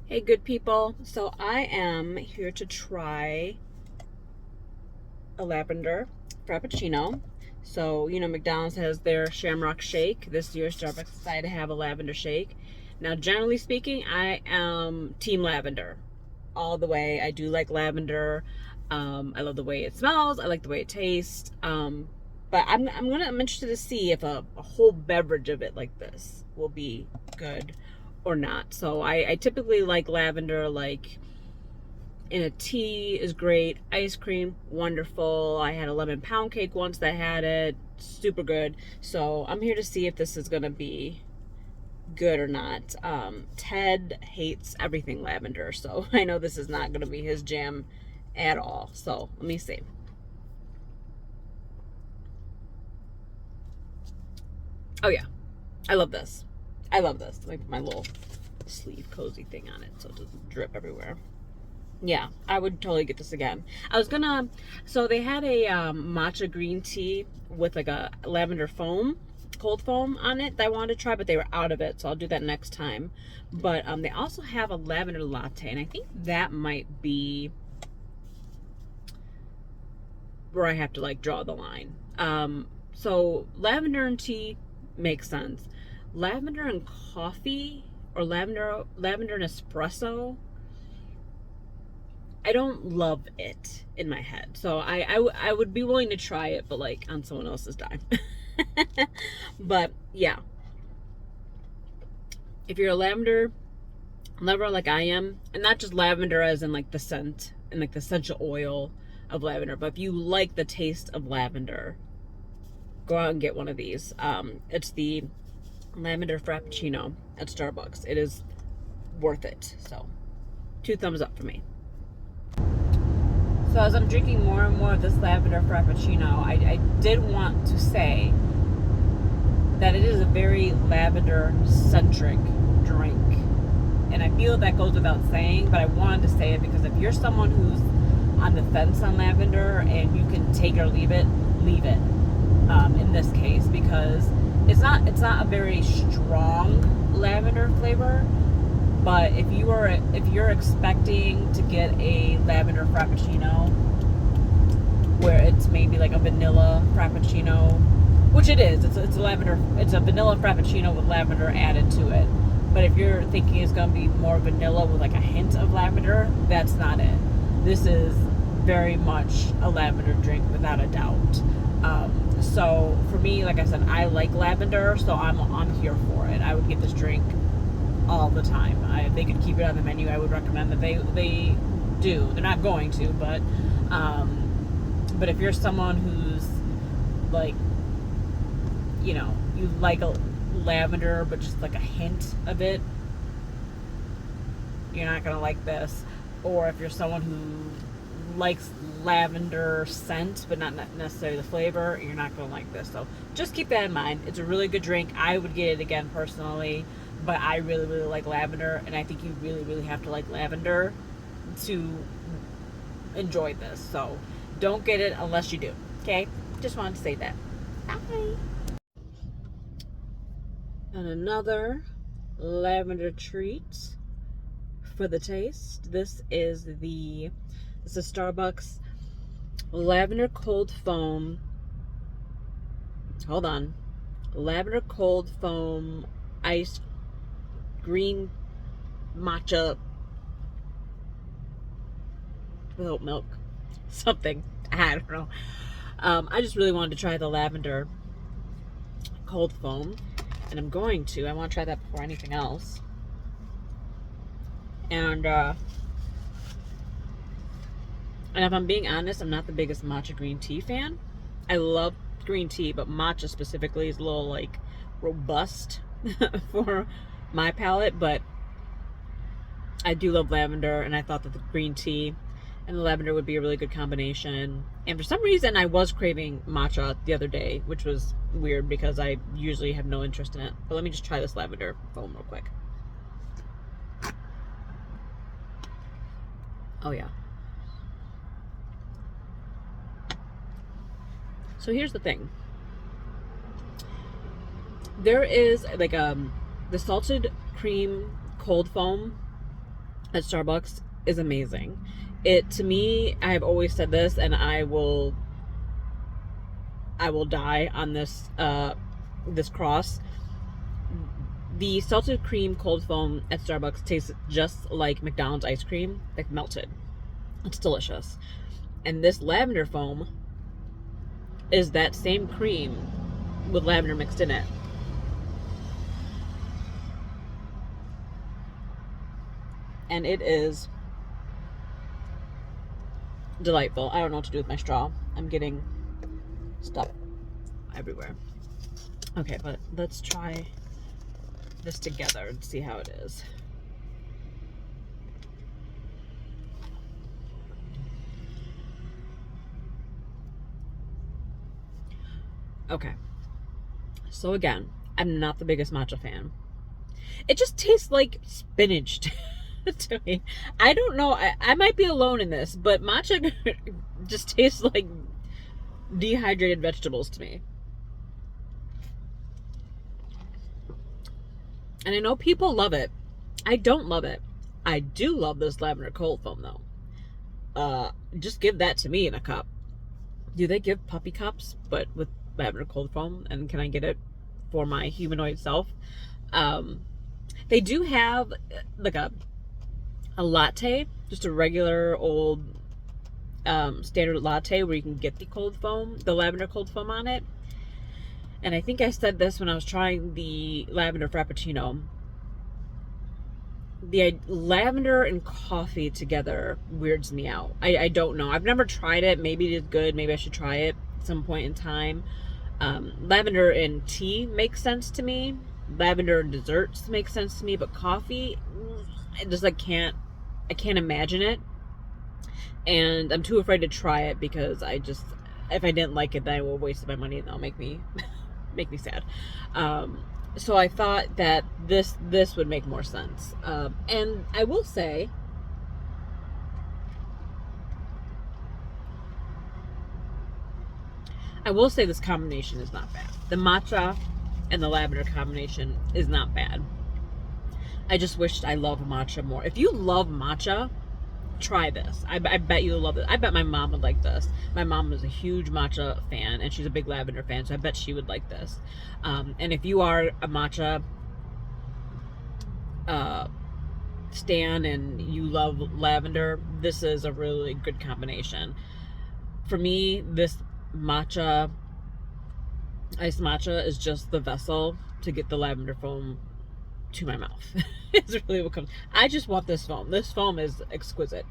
Hey, good people. So I am here to try a lavender frappuccino. So, McDonald's has their Shamrock Shake. This year, Starbucks decided to have a lavender shake. Now, generally speaking, I am team lavender all the way. I do like lavender. I love the way it smells. I like the way it tastes. But I'm interested to see if a whole beverage of it like this will be good or not. So I typically like lavender, like in a tea is great. Ice cream, wonderful. I had a lemon pound cake once that had it. Super good. So I'm here to see if this is going to be good or not. Ted hates everything lavender, so I know this is not going to be his jam at all. So let me see. Oh yeah, I love this. I love this. Like my little sleeve cozy thing on it so it doesn't drip everywhere. Yeah, I would totally get this again. I was gonna, so they had a matcha green tea with like a lavender foam, cold foam on it that I wanted to try, but they were out of it, so I'll do that next time. But they also have a lavender latte, and I think that might be where I have to like draw the line. So lavender and tea makes sense. Lavender and coffee or lavender and espresso, I don't love it in my head. So I would be willing to try it, but like on someone else's dime. But yeah, if you're a lavender lover like I am, and not just lavender as in like the scent and like the essential oil of lavender, but if you like the taste of lavender, go out and get one of these. It's the lavender frappuccino at Starbucks. It is worth it. So 2 thumbs up for me. So as I'm drinking more and more of this lavender frappuccino, I did want to say that it is a very lavender-centric drink. And I feel that goes without saying, but I wanted to say it because if you're someone who's on the fence on lavender and you can take it or leave it, leave it. In this case, because it's not a very strong lavender flavor. But if you're expecting to get a lavender frappuccino, where it's maybe like a vanilla frappuccino, which it is, it's a vanilla frappuccino with lavender added to it. But if you're thinking it's gonna be more vanilla with like a hint of lavender, that's not it. This is very much a lavender drink without a doubt. So for me, like I said, I like lavender, so I'm here for it. I would get this drink all the time. If they could keep it on the menu, I would recommend that they do. They're not going to, but if you're someone who's like, you like a lavender, but just like a hint of it, you're not gonna like this. Or if you're someone who likes lavender scent, but not necessarily the flavor, you're not gonna like this. So just keep that in mind. It's a really good drink. I would get it again personally. But I really, really like lavender, and I think you really, really have to like lavender to enjoy this. So don't get it unless you do. Okay? Just wanted to say that. Bye. And another lavender treat for the taste. This is Starbucks lavender cold foam. Hold on. Lavender cold foam iced green matcha with oat milk, something, I don't know. I just really wanted to try the lavender cold foam, and I want to try that before anything else. And if I'm being honest, I'm not the biggest matcha green tea fan. I love green tea, but matcha specifically is a little like robust for my palate, but I do love lavender, and I thought that the green tea and the lavender would be a really good combination. And for some reason, I was craving matcha the other day, which was weird because I usually have no interest in it. But let me just try this lavender foam real quick. Oh yeah. So here's the thing. There is like the salted cream cold foam at Starbucks is amazing. It, to me, I've always said this, and I will die on this this cross. The salted cream cold foam at Starbucks tastes just like McDonald's ice cream, like melted. It's delicious. And this lavender foam is that same cream with lavender mixed in it. And it is delightful. I don't know what to do with my straw. I'm getting stuff everywhere. Okay, but let's try this together and see how it is. Okay. So again, I'm not the biggest matcha fan. It just tastes like spinach to me. I don't know. I might be alone in this, but matcha just tastes like dehydrated vegetables to me. And I know people love it. I don't love it. I do love this lavender cold foam though. Just give that to me in a cup. Do they give puppy cups, but with lavender cold foam? And can I get it for my humanoid self? They do have like a latte, just a regular old standard latte where you can get the cold foam, the lavender cold foam on it. And I think I said this when I was trying the lavender frappuccino. The lavender and coffee together weirds me out. I don't know. I've never tried it. Maybe it is good. Maybe I should try it at some point in time. Lavender and tea makes sense to me. Lavender and desserts make sense to me. But coffee, I just can't imagine it. And I'm too afraid to try it because if I didn't like it, then I will waste my money and that'll make me sad. So I thought that this would make more sense. And I will say, this combination is not bad. The matcha and the lavender combination is not bad. I just wished I loved matcha more. If you love matcha, try this. I bet you'll love it. I bet my mom would like this. My mom is a huge matcha fan, and she's a big lavender fan, so I bet she would like this. And if you are a matcha stan and you love lavender, this is a really good combination. For me, this iced matcha is just the vessel to get the lavender foam to my mouth. It's really what comes. I just want this foam. This foam is exquisite.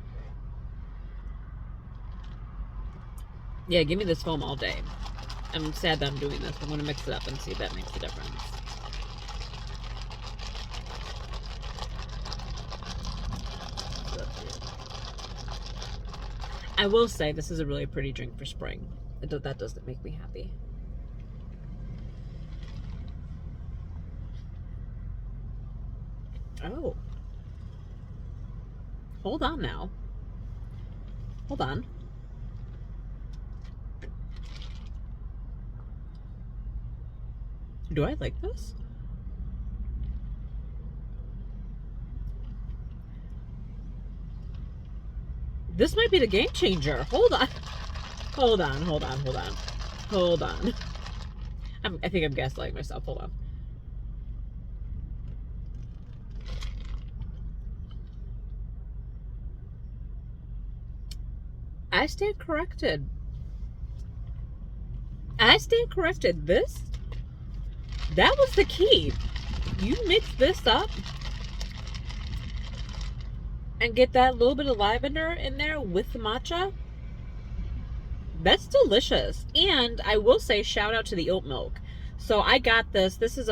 Yeah, give me this foam all day. I'm sad that I'm doing this. I'm going to mix it up and see if that makes a difference. I will say this is a really pretty drink for spring. That doesn't make me happy. Oh. Hold on now. Hold on. Do I like this? This might be the game changer. Hold on. Hold on. I think I'm gaslighting myself. Hold on. I stand corrected. That was the key. You mix this up and get that little bit of lavender in there with the matcha. That's delicious. And I will say, shout out to the oat milk. So I got this. This is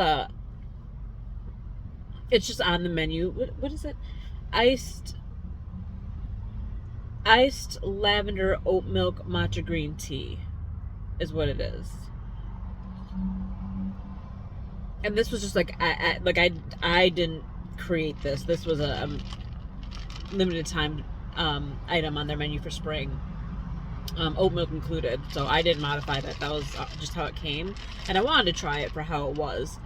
it's just on the menu. What is it? Iced lavender oat milk matcha green tea is what it is. And this was just I didn't create this. This was a limited time item on their menu for spring. Oat milk included. So I didn't modify that. That was just how it came. And I wanted to try it for how it was.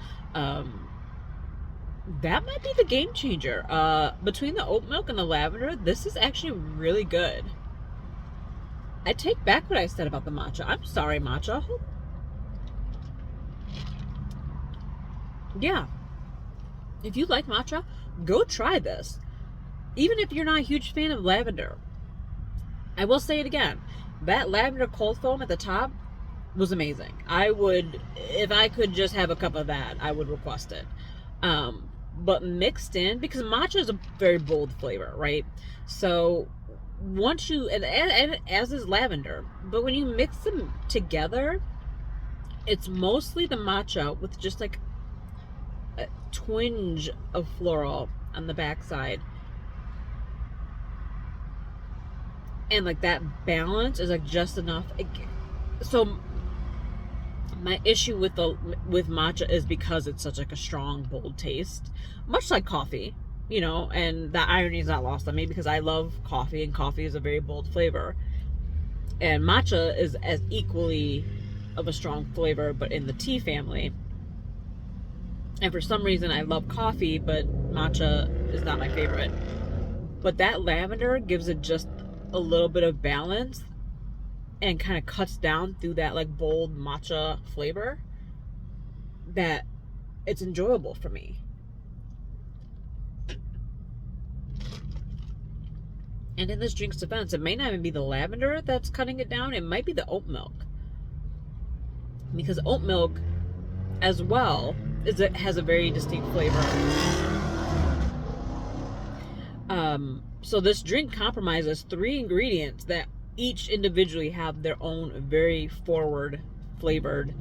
That might be the game changer. Between the oat milk and the lavender, this is actually really good. I take back what I said about the matcha. I'm sorry, matcha. Yeah. If you like matcha, go try this. Even if you're not a huge fan of lavender. I will say it again. That lavender cold foam at the top was amazing. I would, if I could just have a cup of that, I would request it. But mixed in, because matcha is a very bold flavor, right? So once you, and as is lavender, but when you mix them together, it's mostly the matcha with just like a twinge of floral on the backside. And like that balance is like just enough. So my issue with matcha is because it's such like a strong, bold taste, much like coffee, you know. And that irony is not lost on me because I love coffee, and coffee is a very bold flavor, and matcha is as equally of a strong flavor, but in the tea family. And for some reason, I love coffee, but matcha is not my favorite. But that lavender gives it just a little bit of balance and kind of cuts down through that like bold matcha flavor that it's enjoyable for me. And in this drink's defense, it may not even be the lavender that's cutting it down. It might be the oat milk. Because oat milk as well has a very distinct flavor. So this drink compromises 3 ingredients that each individually have their own very forward flavored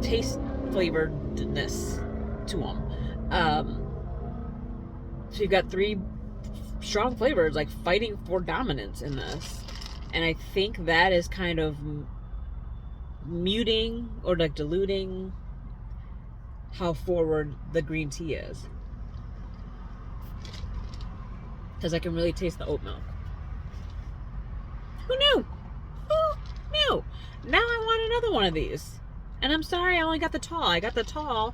taste flavoredness to them. So you've got 3 strong flavors like fighting for dominance in this, and I think that is kind of muting or like diluting how forward the green tea is, because I can really taste the oat milk. Who knew? Who knew? Now I want another one of these, and I'm sorry I only got the tall. I got the tall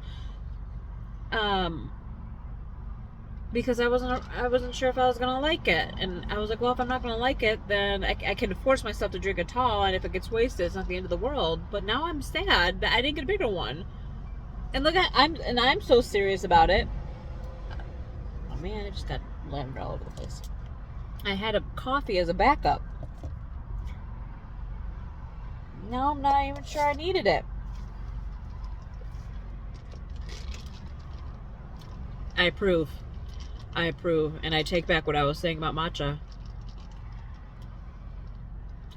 because I wasn't sure if I was gonna like it, and I was like, well, if I'm not gonna like it, then I can force myself to drink a tall, and if it gets wasted, it's not the end of the world. But now I'm sad that I didn't get a bigger one. And look at I'm so serious about it. Oh man, I just got lavender all over the place. I had a coffee as a backup. Now I'm not even sure I needed it. I approve, and I take back what I was saying about matcha.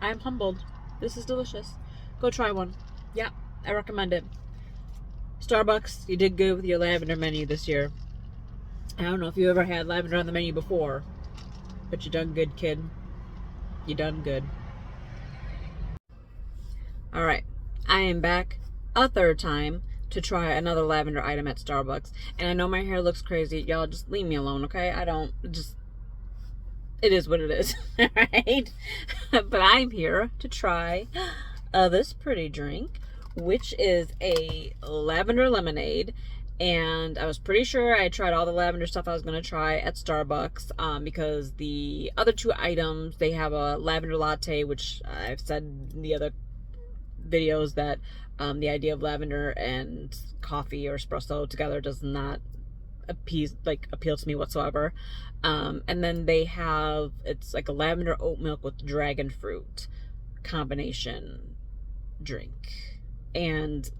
I'm humbled. This is delicious. Go try one. Yeah, I recommend it. Starbucks, you did good with your lavender menu this year. I don't know if you ever had lavender on the menu before, but you done good, kid. You done good. All right, I am back a third time to try another lavender item at Starbucks. And I know my hair looks crazy. Y'all just leave me alone, okay? It is what it is, right? But I'm here to try this pretty drink, which is a lavender lemonade. And I was pretty sure I tried all the lavender stuff I was going to try at Starbucks, because the other 2 items, they have a lavender latte, which I've said in the other videos that the idea of lavender and coffee or espresso together does not appeal to me whatsoever. And then they have, it's like a lavender oat milk with dragon fruit combination drink, and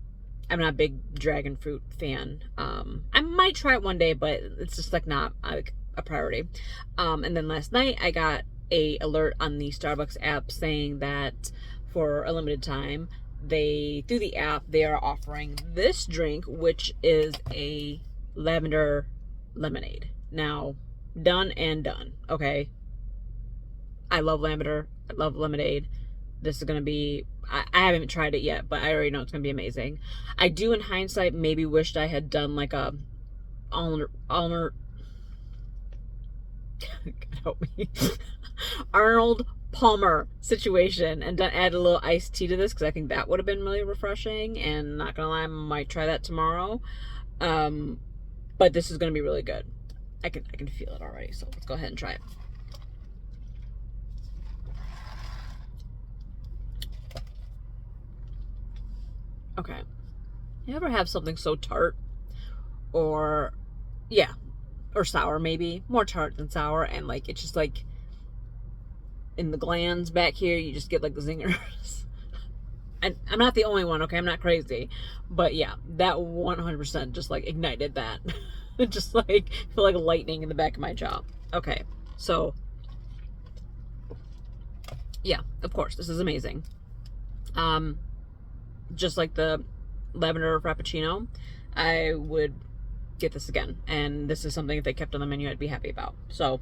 I'm not a big dragon fruit fan. I might try it one day, but it's just like not a priority. And then last night I got a alert on the Starbucks app saying that for a limited time, through the app, they are offering this drink, which is a lavender lemonade. Now, done and done. Okay. I love lavender. I love lemonade. This is going to be, I haven't tried it yet, but I already know it's going to be amazing. I do, in hindsight, maybe wished I had done like a almond God help me, Arnold Palmer situation, and then add a little iced tea to this because I think that would have been really refreshing. And not gonna lie, I might try that tomorrow. But this is gonna be really good. I can feel it already. So let's go ahead and try it. Okay. You ever have something so tart, or yeah, or sour, maybe more tart than sour, and like it's just like in the glands back here, you just get like the zingers. And I'm not the only one, okay? I'm not crazy, but yeah, that 100% just like ignited that. Just like feel like lightning in the back of my jaw. Okay, so yeah, of course, this is amazing. Just like the lavender frappuccino, I would get this again, and this is something if they kept on the menu I'd be happy about. So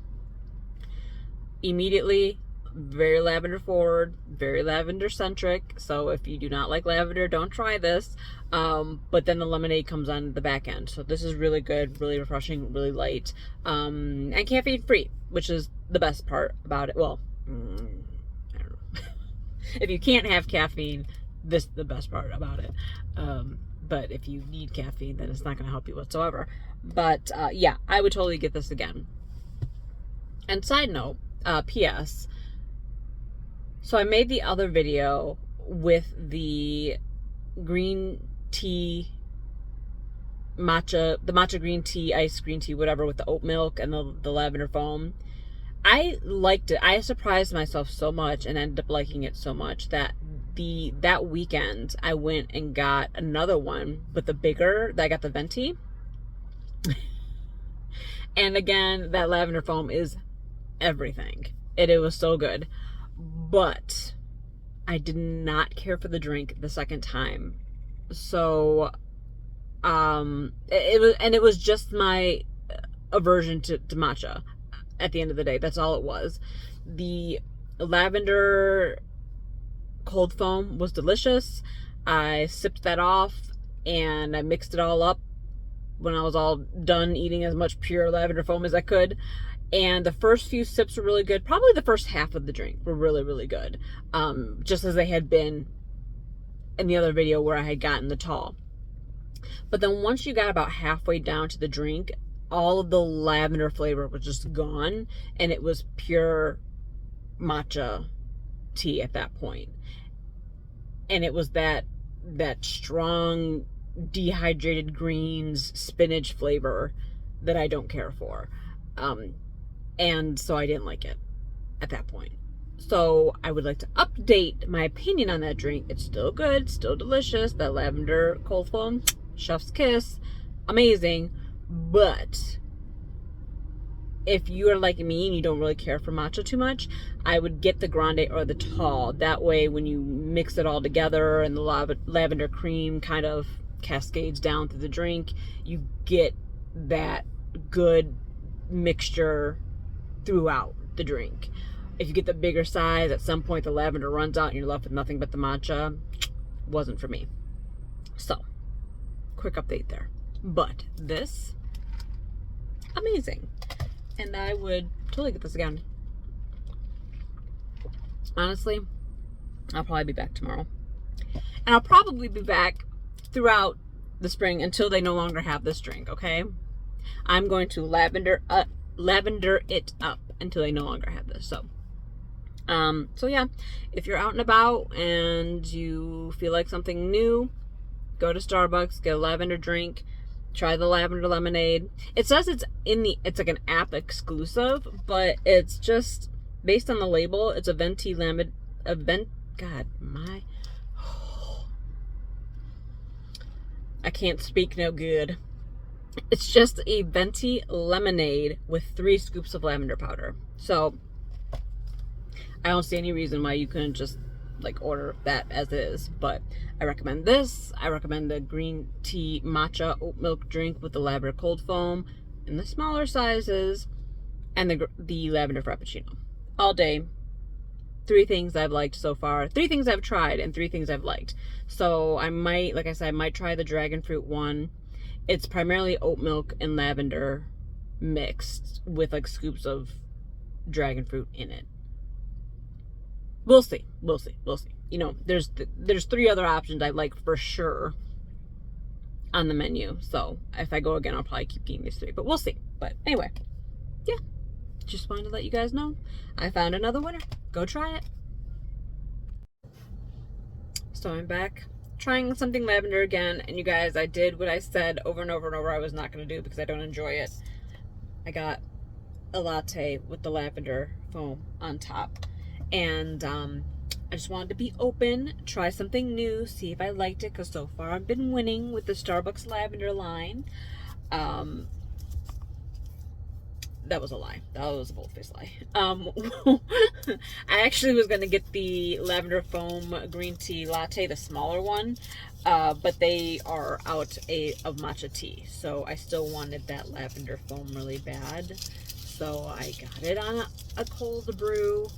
immediately, very lavender forward, very lavender centric. So if you do not like lavender, don't try this. But then the lemonade comes on the back end. So this is really good, really refreshing, really light, and caffeine free, which is the best part about it. Well, I don't know. If you can't have caffeine, this is the best part about it. But if you need caffeine, then it's not going to help you whatsoever. But yeah, I would totally get this again. And side note, P.S. So I made the other video with the green tea matcha, the matcha green tea, iced green tea, whatever, with the oat milk and the lavender foam. I liked it. I surprised myself so much and ended up liking it so much that that weekend I went and got another one, but the bigger, I got the venti. And again, that lavender foam is everything. It was so good. But I did not care for the drink the second time. So it was just my aversion to matcha at the end of the day. That's all it was. The lavender cold foam was delicious. I sipped that off and I mixed it all up when I was all done eating as much pure lavender foam as I could. And the first few sips were really good. Probably the first half of the drink were really, really good. Just as they had been in the other video where I had gotten the tall. But then once you got about halfway down to the drink, all of the lavender flavor was just gone. And it was pure matcha tea at that point. And it was that strong dehydrated greens spinach flavor that I don't care for. And so I didn't like it at that point. So I would like to update my opinion on that drink. It's still good, still delicious. That lavender cold foam, chef's kiss, amazing. But if you are like me and you don't really care for matcha too much, I would get the grande or the tall. That way when you mix it all together and the lavender cream kind of cascades down through the drink, you get that good mixture throughout the drink. If you get the bigger size, at some point the lavender runs out and you're left with nothing but the matcha. Wasn't for me. So, quick update there. But this, amazing. And I would totally get this again. Honestly, I'll probably be back tomorrow. And I'll probably be back throughout the spring until they no longer have this drink, okay? I'm going to lavender it up until they no longer have this. So yeah, if you're out and about and you feel like something new, go to Starbucks, get a lavender drink, try the lavender lemonade. It says it's like an app exclusive, but it's just based on the label. It's a venti lemon, I can't speak no good. It's just a venti lemonade with 3 scoops of lavender powder. So I don't see any reason why you couldn't just like order that as is. But I recommend this. I recommend the green tea matcha oat milk drink with the lavender cold foam in the smaller sizes, and the lavender frappuccino. All day. 3 things I've liked so far. 3 things I've tried and 3 things I've liked. So I might, like I said, I might try the dragon fruit one. It's primarily oat milk and lavender mixed with like scoops of dragon fruit in it. We'll see. We'll see. We'll see. You know, there's 3 other options I like for sure on the menu. So if I go again, I'll probably keep getting these 3. But we'll see. But anyway, yeah. Just wanted to let you guys know I found another winner. Go try it. So I'm back trying something lavender again. And you guys, I did what I said over and over and over I was not going to do because I don't enjoy it. I got a latte with the lavender foam on top. And I just wanted to be open, try something new, see if I liked it, because so far I've been winning with the Starbucks lavender line. That was a lie. That was a bold-faced lie. I actually was going to get the lavender foam green tea latte, the smaller one, but they are out of matcha tea, so I still wanted that lavender foam really bad. So I got it on a cold brew,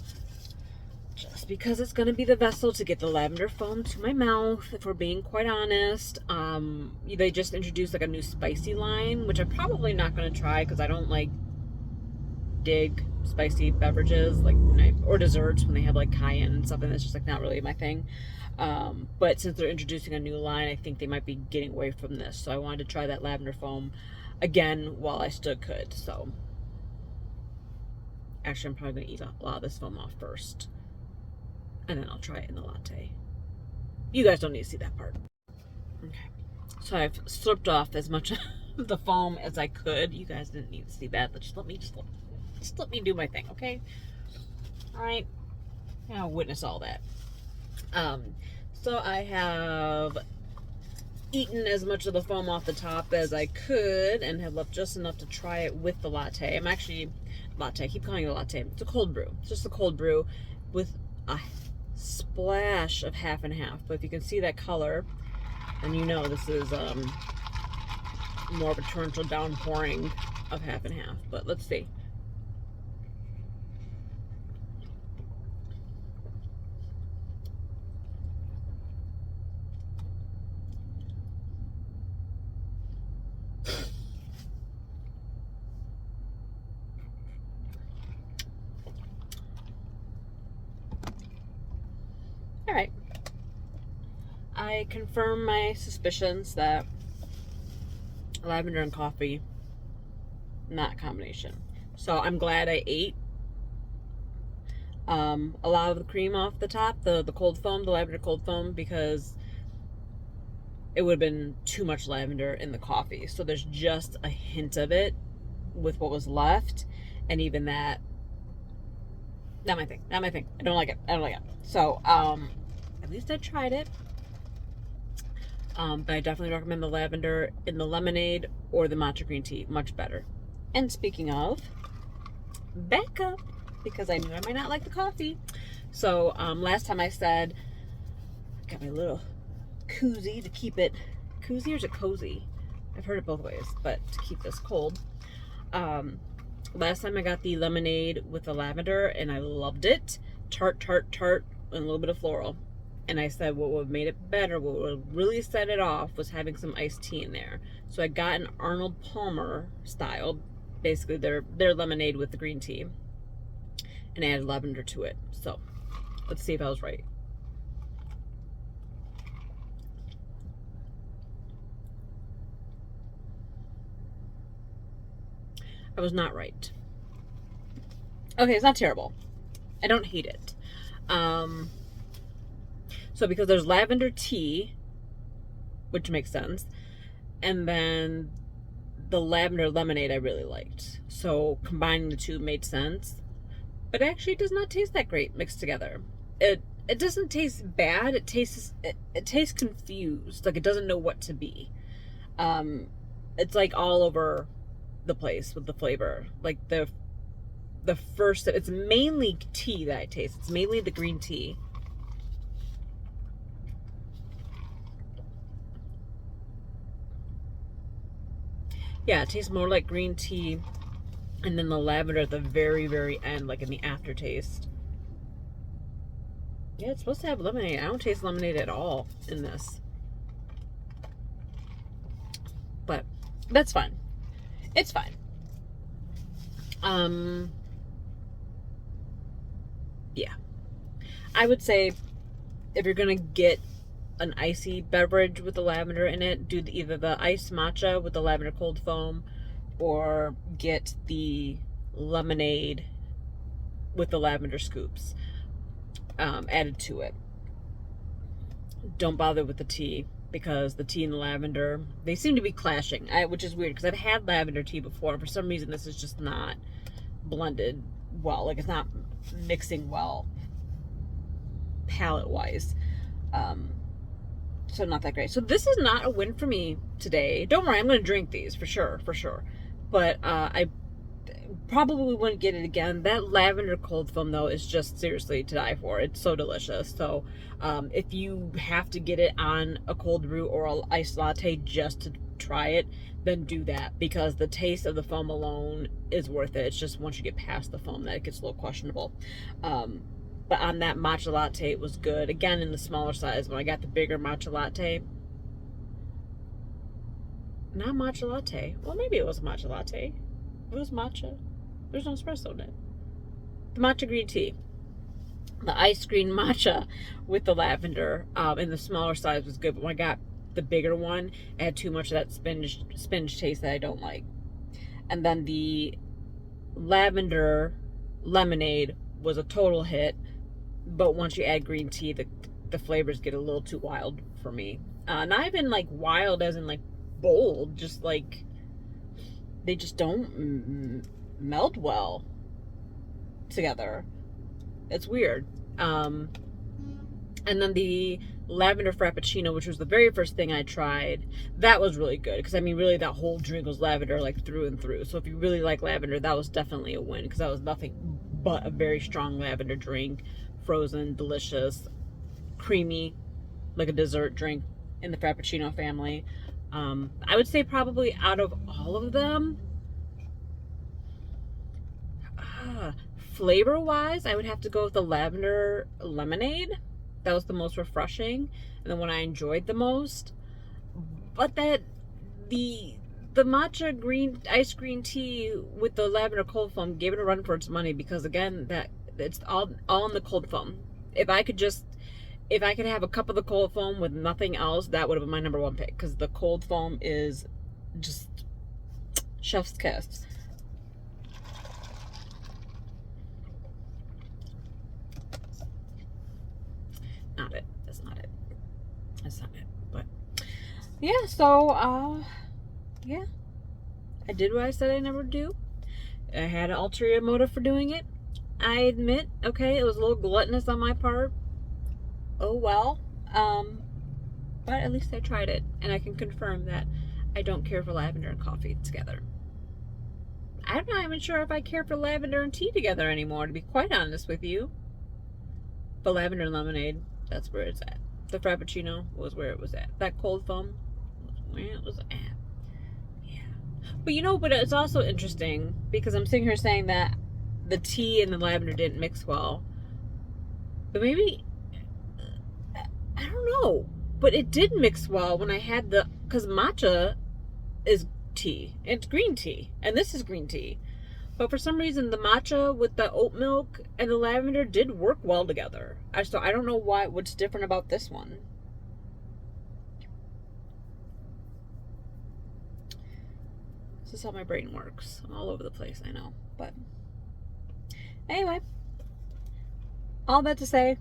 just because it's going to be the vessel to get the lavender foam to my mouth, if we're being quite honest. They just introduced like a new spicy line, which I'm probably not going to try because I don't like dig spicy beverages, like, or desserts when they have like cayenne and stuff, and that's just like not really my thing. But since they're introducing a new line, I think they might be getting away from this. So I wanted to try that lavender foam again while I still could. So actually, I'm probably going to eat a lot of this foam off first, and then I'll try it in the latte. You guys don't need to see that part. Okay. So I've slurped off as much of the foam as I could. You guys didn't need to see that, but just let me do my thing, okay? All right. Now witness all that. So I have eaten as much of the foam off the top as I could and have left just enough to try it with the latte. I keep calling it a latte. It's a cold brew. It's just a cold brew with a splash of half and half. But if you can see that color, then you know this is more of a torrential downpouring of half and half. But let's see. All right. I confirm my suspicions that lavender and coffee, not a combination. So I'm glad I ate a lot of the cream off the top, the cold foam, the lavender cold foam, because it would have been too much lavender in the coffee. So there's just a hint of it with what was left, and even that, not my thing. I don't like it. So at least I tried it. But I definitely recommend the lavender in the lemonade or the matcha green tea. Much better. And speaking of, backup, because I knew I might not like the coffee. So last time I said, I got my little koozie to keep it, koozie or is it cozy? I've heard it both ways, but to keep this cold. Last time I got the lemonade with the lavender and I loved it. Tart, and a little bit of floral. And I said what would have made it better, what would have really set it off, was having some iced tea in there. So I got an Arnold Palmer style, basically their lemonade with the green tea, and added lavender to it. So let's see if I was right. I was not right. Okay, it's not terrible. I don't hate it. So because there's lavender tea, which makes sense, and then the lavender lemonade I really liked. So combining the two made sense. But actually it does not taste that great mixed together. It doesn't taste bad. It tastes confused. Like it doesn't know what to be. It's like all over the place with the flavor. Like the first, it's mainly tea that I taste. It's mainly the green tea. Yeah, it tastes more like green tea, and then the lavender at the very, very end, like in the aftertaste. Yeah, it's supposed to have lemonade. I don't taste lemonade at all in this. But that's fine. It's fine. Yeah. I would say if you're going to get an icy beverage with the lavender in it, do either the iced matcha with the lavender cold foam or get the lemonade with the lavender scoops added to it. Don't bother with the tea because the tea and the lavender, they seem to be clashing, which is weird because I've had lavender tea before. For some reason, this is just not blended well. Like, it's not mixing well palette wise. So not that great. So this is not a win for me today. Don't worry, I'm going to drink these for sure. But I probably wouldn't get it again. That lavender cold foam though is just seriously to die for. It's so delicious. So if you have to get it on a cold brew or an iced latte just to try it, then do that, because the taste of the foam alone is worth it. It's just once you get past the foam that it gets a little questionable. But on that matcha latte, it was good. Again, in the smaller size. When I got the bigger matcha latte, not matcha latte. Well, maybe it was a matcha latte. It was matcha. There's no espresso in it. The matcha green tea. The ice green matcha with the lavender in the smaller size was good. But when I got the bigger one, it had too much of that spinach taste that I don't like. And then the lavender lemonade was a total hit. But once you add green tea, the flavors get a little too wild for me. Not even like wild as in like bold, just like they just don't melt well together. It's weird. And then the lavender frappuccino, which was the very first thing I tried, that was really good because I mean really that whole drink was lavender like through and through. So if you really like lavender, that was definitely a win because that was nothing but a very strong lavender drink. Frozen, delicious, creamy, like a dessert drink in the frappuccino family. I would say probably out of all of them, flavor wise, I would have to go with the lavender lemonade. That was the most refreshing and the one I enjoyed the most. But that the matcha green ice green tea with the lavender cold foam gave it a run for its money because again that it's all in the cold foam. If I could have a cup of the cold foam with nothing else, that would have been my number one pick because the cold foam is just chef's kiss. Not it. That's not it. That's not it. But yeah, so yeah, I did what I said I never do. I had an ulterior motive for doing it. I admit, okay, it was a little gluttonous on my part. Oh well. But at least I tried it, and I can confirm that I don't care for lavender and coffee together. I'm not even sure if I care for lavender and tea together anymore, to be quite honest with you. But lavender and lemonade, that's where it's at. The frappuccino was where it was at. That cold foam was where it was at. Yeah. But it's also interesting because I'm sitting here saying that the tea and the lavender didn't mix well. But I don't know. But it did mix well when I had because matcha is tea. It's green tea. And this is green tea. But for some reason, the matcha with the oat milk and the lavender did work well together. So I don't know what's different about this one. This is how my brain works. I'm all over the place, I know. But anyway, all that to say,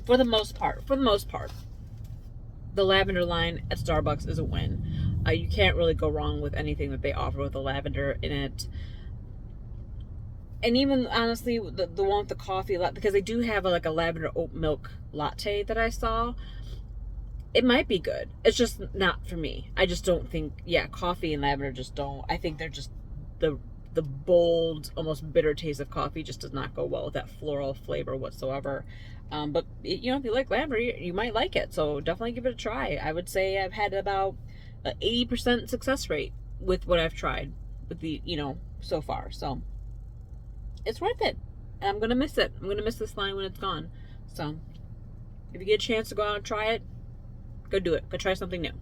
for the most part, the lavender line at Starbucks is a win. You can't really go wrong with anything that they offer with the lavender in it. And even honestly, the one with the coffee, because they do have a lavender oat milk latte that I saw. It might be good. It's just not for me. I just don't think, coffee and lavender just don't. I think they're just the bold, almost bitter taste of coffee just does not go well with that floral flavor whatsoever. But if you like lavender, you might like it. So definitely give it a try. I would say I've had about an 80% success rate with what I've tried with the, so far. So it's worth it. And I'm going to miss it. I'm going to miss this line when it's gone. So if you get a chance to go out and try it, go do it. Go try something new.